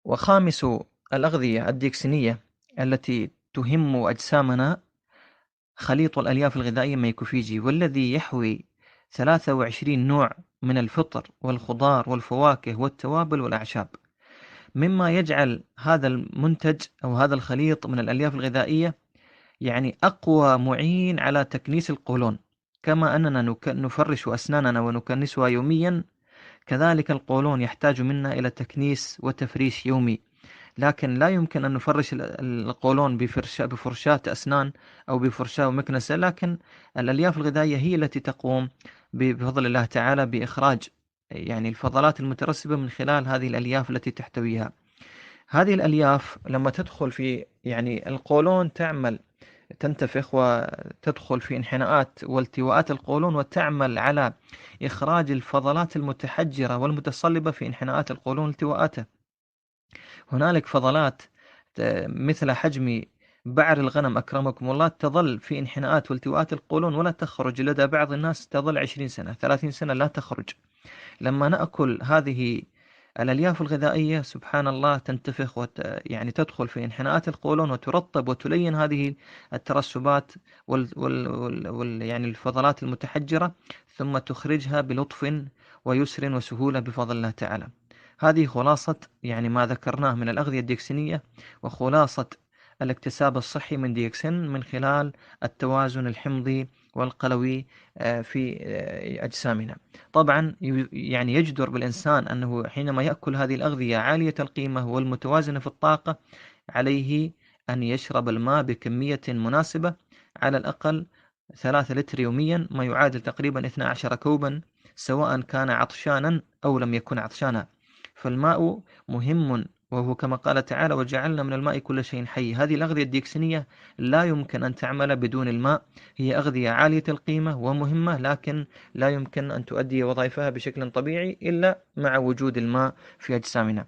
وخامس الأغذية الديكسينية التي تهم أجسامنا خليط الألياف الغذائية ميكوفيجي، والذي يحوي 23 نوع من الفطر والخضار والفواكه والتوابل والأعشاب، مما يجعل هذا المنتج أو هذا الخليط من الألياف الغذائية يعني أقوى معين على تكنيس القولون. كما أننا نفرش أسناننا ونكنسها يوميا، كذلك القولون يحتاج منا إلى تكنيس وتفريش يومي. لكن لا يمكن أن نفرش القولون بفرشاة أسنان أو بفرشاة ومكنسة، لكن الألياف الغذائية هي التي تقوم بفضل الله تعالى بإخراج يعني الفضلات المترسبة من خلال هذه الألياف التي تحتويها. هذه الألياف لما تدخل في يعني القولون تنتفخ وتدخل في انحناءات والتواءات القولون، وتعمل على إخراج الفضلات المتحجرة والمتصلبة في انحناءات القولون والتواءاته. هنالك فضلات مثل حجم بعر الغنم أكرمكم الله تظل في انحناءات والتواءات القولون ولا تخرج، لدى بعض الناس تظل 20 سنة 30 سنة لا تخرج. لما نأكل هذه الألياف الغذائية سبحان الله تنتفخ يعني تدخل في انحناءات القولون وترطب وتلين هذه الترسبات يعني الفضلات المتحجرة، ثم تخرجها بلطف ويسر وسهولة بفضل الله تعالى. هذه خلاصة يعني ما ذكرناه من الأغذية الديكسينية، وخلاصة الاكتساب الصحي من ديكسين من خلال التوازن الحمضي والقلوي في أجسامنا. طبعا يعني يجدر بالإنسان أنه حينما يأكل هذه الأغذية عالية القيمة والمتوازنة في الطاقة، عليه أن يشرب الماء بكمية مناسبة، على الأقل 3 لتر يوميا، ما يعادل تقريبا 12 كوبا، سواء كان عطشانا أو لم يكن عطشانا. فالماء مهم، وهو كما قال تعالى وجعلنا من الماء كل شيء حي. هذه الأغذية الديكسينية لا يمكن أن تعمل بدون الماء، هي أغذية عالية القيمة ومهمة، لكن لا يمكن أن تؤدي وظائفها بشكل طبيعي إلا مع وجود الماء في أجسامنا.